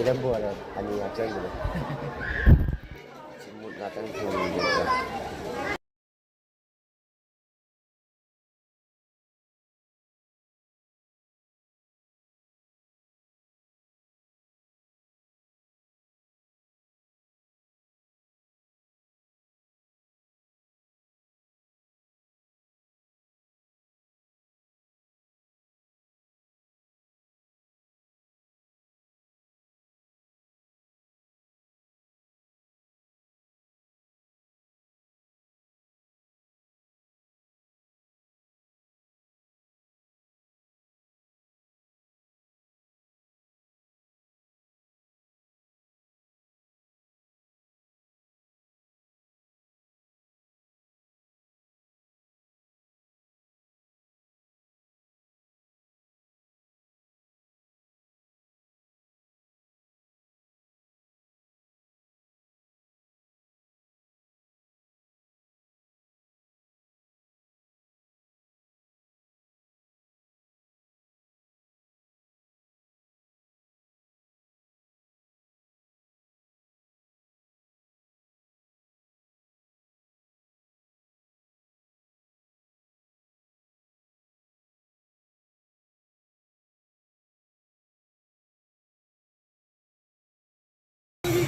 Sila po, ano nga dyan, simut natin kung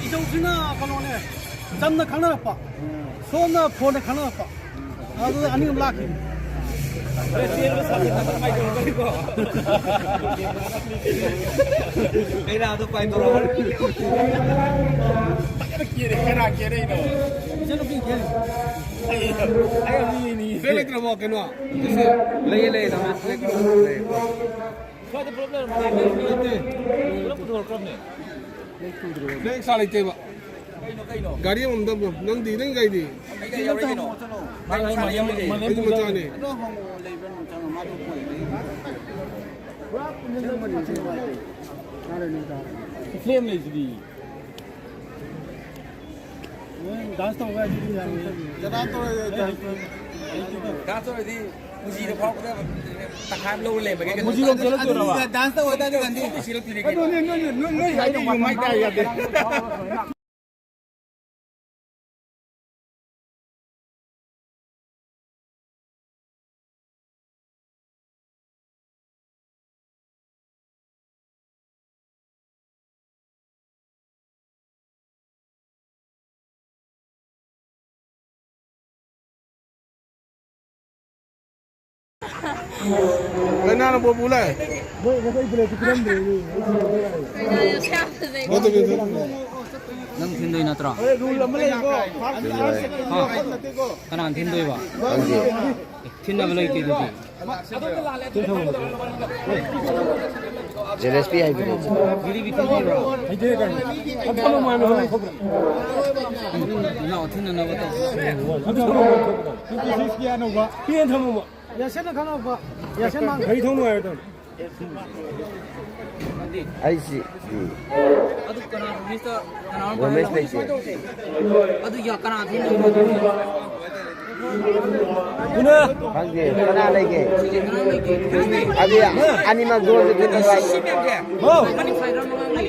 이정수나 가노네 잠나 가나 봐 소나 보내 가나 봐 아주 아니 라키 cái nào tôi quay tôi rồi cái nào kia đây rồi 이제는 빈 게. cái này nó cái nào lấy lấy thằng lấy cái lấy Qual é o problema? Não pode colocar nem. lấy sao lấy tiền vậy गाड़ी में हम दब नंग दी नहीं गई थी Cái nào cái nào? Mà cái gì mà cho này Nó không lấy bên một trang mà tôi quay đi. Quá cũng nên mà đi chơi vậy. Nó là như thế. Flame lấy gì? Dance तो हुआ जी यार जनाब तो cá rồi thì मुझे तो भाग रहा तक हम लोग ले बगे मुझे लोग चलो तो रहा डांस तो होता है गंदी सिर्फ पीने के नहीं है तो माइक आ गया cái nào nó bố bố lại वो कोई ब्रेक क्रम दे वो तो कैसे nang thindoy na tra अरे रूल लम्बे को kana thindoy ba Hindi. thinna balay ti duti Gillespie ay pinag. giri bi thindoy ba इधर कर अब तो मैं na thinna na ba to किस किया ना हुआ किए थमो या से ना खाना हुआ या से मांग गई थमो है तो Ay, si. adu kana mister kana Gomez na siya. adu ya kana thindoy ba duti Buna Pagdi, panalay ke. kana mai ke Adi, anima goal dito na right. oh mani fai ram ngai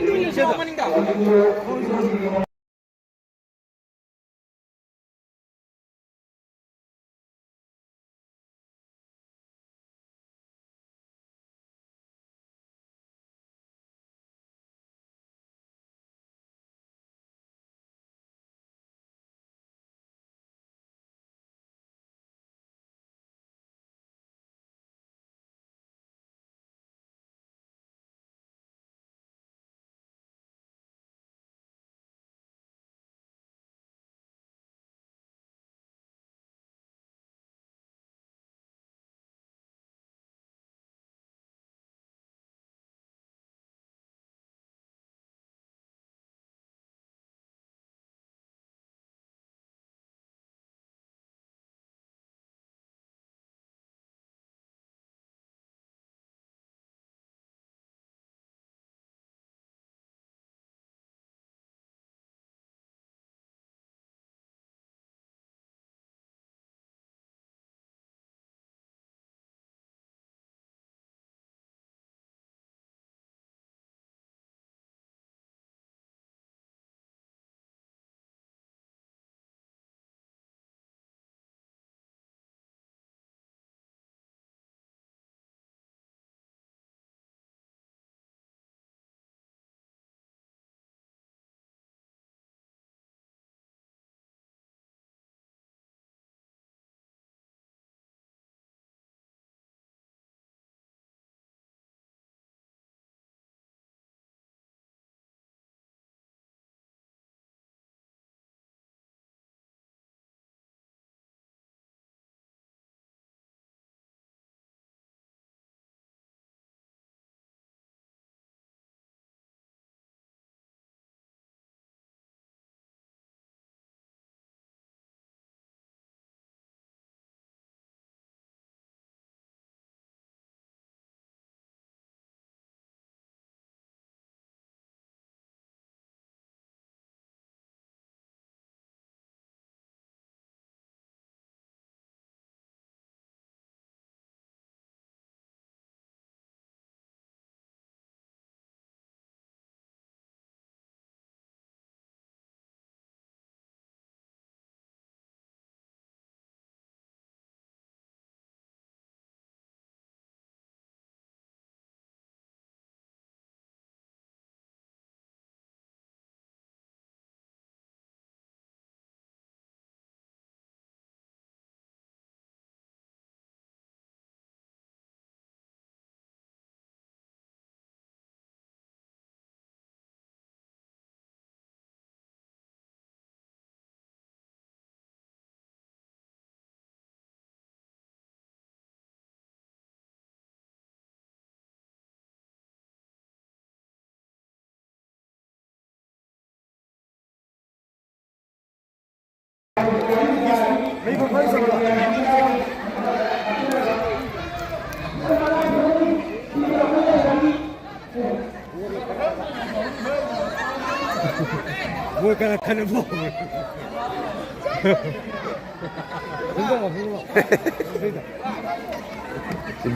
뭘 가락하는 뭐.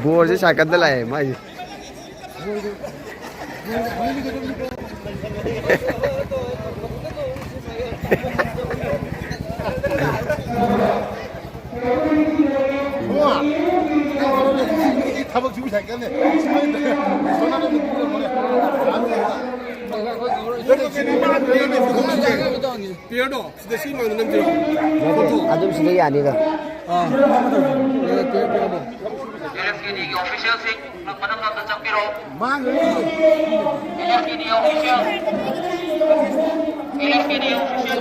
Bore से शायद कदल आए माई 타박 주고 잘겠네. 전화는 뭐래? 비어도 진짜 심한 냄새. 아줌씨 되게 아니가 LFKD official sing menang tentang piro. 망을. LFKD official. LFKD official.